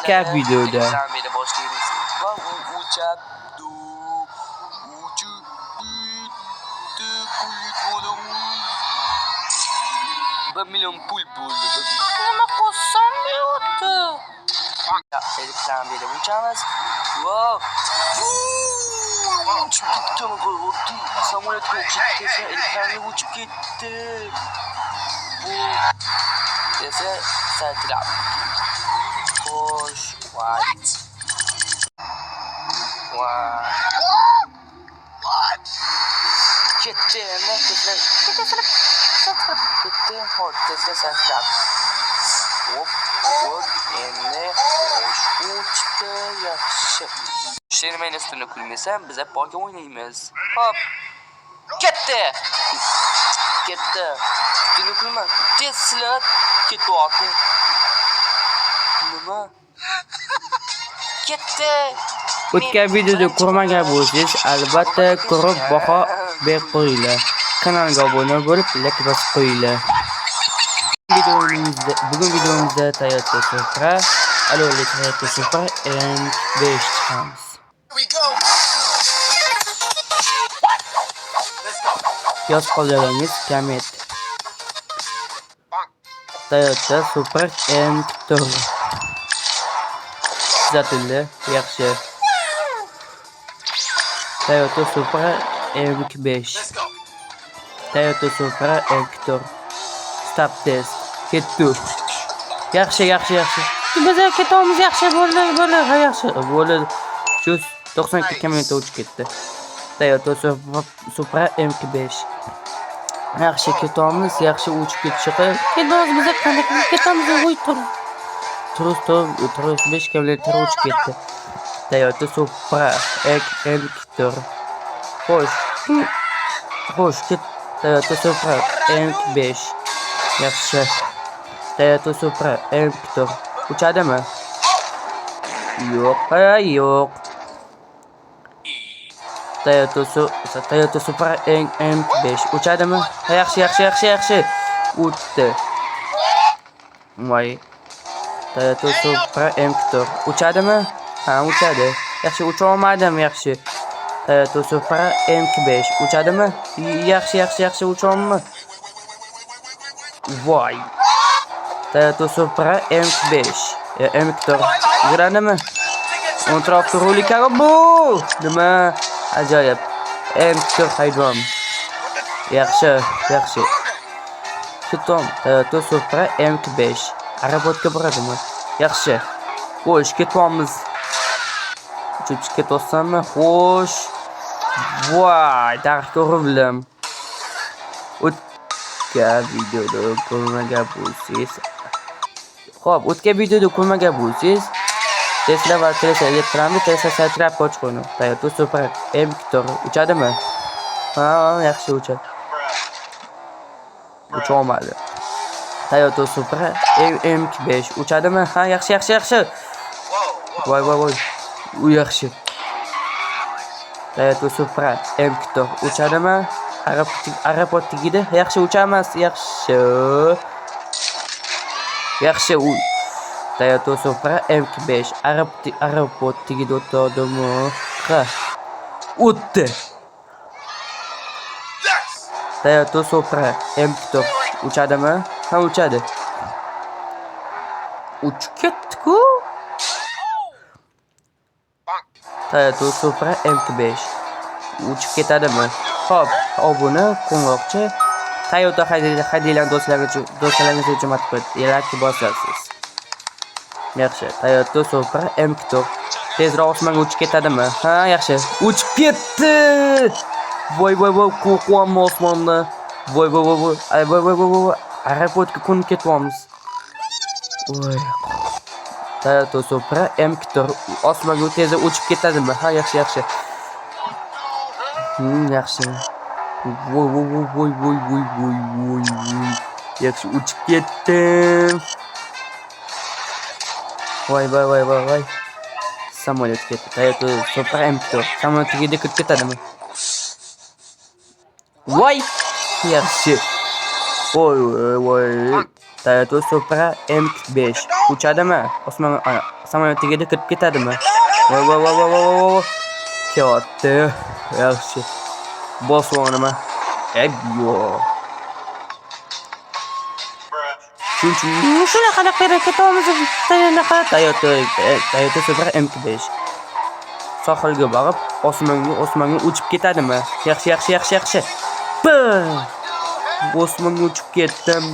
O'tgan videoda $1 milyon pul bo'ldi. Nima qilsam bo'lyapti? Elektromobilda uchamiz. Wow. Uçup gitti ama korktu. Samolyot uçup dese elektromobil uçup gitti. Bu dese sertilap. Hoş. Vay. Vay. Gitti. Ne gitti? Gitti. Hoş dese sertilap. Hop. Hop. Endi hoş uçtu. Yaxshi. Shermani üstüne kulmasam biz hep poka oynaymiz. Hop. Ketdi. Ketdi. Üstüne kulma. Tesla ketyapti. Nima? Ketdi. o'tgan videoda ko'rmagan bo'lsangiz, albatta ko'rib baho berib qo'yinglar. Kanalga obuna bo'lib, like bosib qo'yinglar. Bugun videomizda Toyota Supra, Aloli Toyota Supra M5 chiqamiz. Yoz qoldiringiz komment. Toyota Supra M4 kuzatildi, yaxshi. Toyota Supra M5. Toyota Supra M4. Stop test. Ketdi. Yaxshi. Biz ketamiz, yaxshi bo'ldi. Ha, yaxshi. Bo'ldi. 92 km uchib ketdi. Toyota Supra M5. Yaxshi ketamiz, yaxshi uchib ketishga. Ketamiz, biz qanday ketamiz, voy tur. 35 km uchib ketdi. Toyota Supra M4. Xo'sh, ket. Toyota Supra M5. Yaxshi. Toyota Supra M4. Uchadimi? Yo'q, yo'q. Toyota Supra M5 uchadimi? Yaxshi. Uchdi. Voy. Toyota Supra M4 uchadimi? Ha, uchadi. Yaxshi, ucha olmadim, yaxshi. Toyota Supra M5 uchadimi? Yaxshi, ucha olmadim. Voy. Toyota Supra M5. M4 yuradimi? O'ntrafli roliklar bu. Nima? Ajoyib. M4 haydon. Yaxshi. Ketom. Toyota Supra M5. Arabotga boradimi? Yaxshi. Xo'sh, ketamiz. Uchib ketasizmi? Xo'sh. Voy, daraxtga urildim. O'tgan videoda ko'rmagan bo'lsangiz, Tesla va Tesla elektromobil Tesla sertifikat qo'yishni. Toyota Supra M4 uchadimi? Ha, yaxshi uchadi. Ucholmadi. Toyota Supra M5 uchadimi? Ha, yaxshi. Voy. U yaxshi. Toyota Supra M4 uchadimi? Aeroportgida yaxshi uchamas, yaxshi u. Toyota Supra M5 aeroportgida o'tadimi? Ha. O'tdi. Toyota Supra M4 uchadimi? Ha, uchadi. Uchib ketdi-ku. Toyota Supra M5 uchib ketadimi? Xo'p, obuna, qo'ng'iroqcha. Toyota haydaydigan do'stlaringiz uchun matbuot elaki bosasiz. Yaxshi. Toyota Supra M4 tezroq osmonga uchib ketadimi? Ha, yaxshi. Uchib ketdi. Voy, qo'rqyapman osmonda. Voy. Aeroportga qo'nib ketyapmiz. Voy. Toyota Supra M4 osmonga tezda uchib ketadimi? Ha, yaxshi. Yaxshi. Voy. Yaxshi uchib ketdim. Voy. Samolyot ketdi. Toyota Supra M4 samolyotga kirib ketadimi? Voy. Yaxshi. Voy. Toyota Supra M5 uchadimi? samolyotga kirib ketadimi? Voy. Katta. Yaxshi. Bosvonaman. Ayyo. Shunaqa harakatimiz Toyota Supra MK5. Sohilga borib, osmonga uchib ketadimi? Yaxshi. Osmonga uchib ketdim.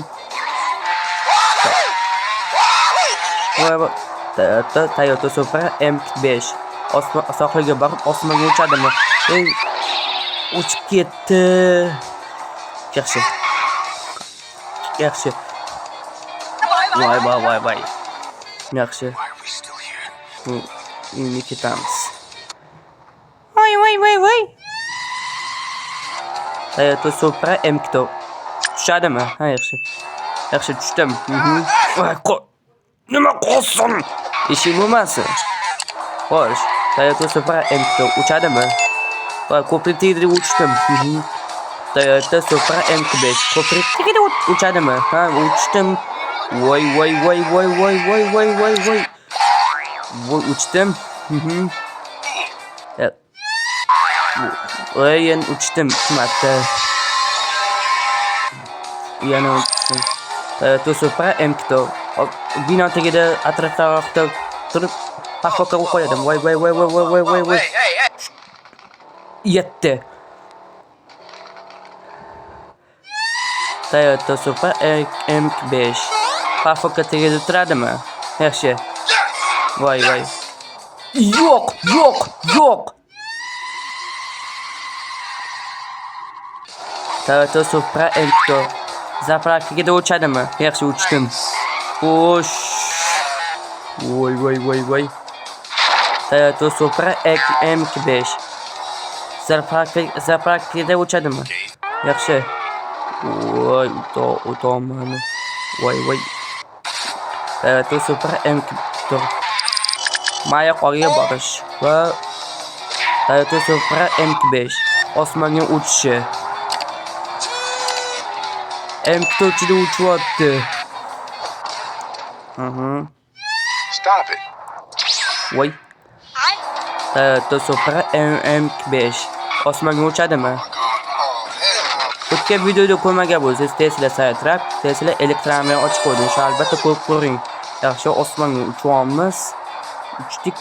Toyota Supra MK5. Sohilga borib, osmonga uchadimi? Uchib ketdi. Yaxshi. Voy. Yaxshi. Endi ketamiz. Voy. Toyota Supra MK4. Tushadimi? Ha, yaxshi tushdim. Nima qolsin? Ishing bo'lmasin. Xo'sh, Toyota Supra MK4 uchadimi? Voy, ko'prik tagida uchdim. Toyota Supra MK5 ko'prik tagida uchadimi? Ha, uchdim. Voy. Voy, uchdim. Yana uchdim. Marta. Yana uchdim. Toyota Supra MK4. Bino tagida atrofda turib paxoka qo'yadim. Voy. Yetdi. Toyota Supra MK5. Paxoka tagida turadimi? Yaxshi. Voy. Yo'q. Toyota Supra MK4. Zapravkaga uchadimi? Yaxshi uchdim. Xo'sh. Voy. Toyota Supra MK5. Zapravkaga uchadimi? Yaxshi. Voy, o'tolmadi. Voy. Toyota Supra MK4. Mayoqqa borish va Toyota Supra MK5. Osmonga uchishi. MK4 uchyapti. Stop it. Voy. Toyota Supra MK5. Osmonga uchadimi? O'tgan videoda ko'rmagan bo'lsangiz, Tesla Cybertruck, Tesla elektromobil ochib qo'ydim. Shu albatta ko'rib ko'ring. Yaxshi, osmonga uchamiz. Uchdik.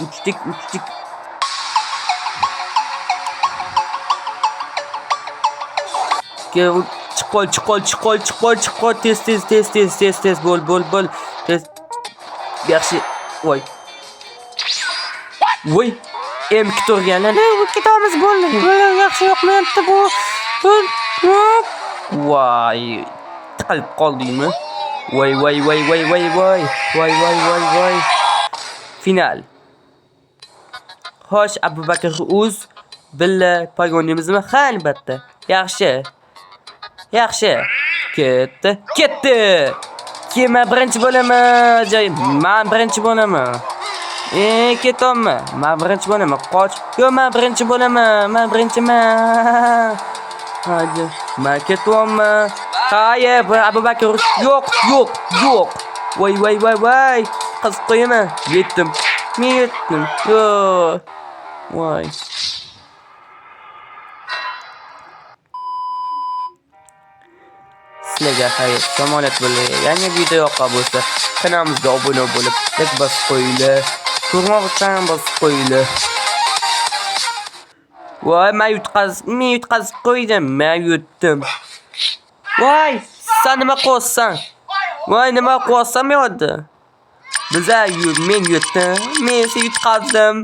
Chiqol. Tez. Bo'l. Tez. Yaxshi. Voy. MK4 yana. Ketamiz bo'ldi. Yaxshi yo'qmayapti bu. Voy. Tiqilib qoldingmi? Voy. Final. Xo'sh, Abubakar Uz billa pagonimizmi? Ha, albatta. Yaxshi. Ketdi. Kema birinchi bo'laman. Men birinchi bo'laman. Ketommi? Men birinchi bo'laman. Qoch. Yo'q, men birinchi bo'laman. Men birinchiman. Hadi. Men ketyapman. Hayır, Abubakar yo'q. Voy. Qiz qo'yaman. Yetdim. Yo'q. Voy. Sizlarga xayr. Samolyot bo'ldi. Yangi video yoqqan bo'lsa, kanalimizga obuna bo'lib, like bosib qo'yinglar. Ko'rmoqchisan bosib qo'yinglar. Voy, men yutqazib qo'ydim. Men yutdim. Voy, sen nima qilyapsan? Yo'qdi. Men yutdim. Men seni yutqazdim.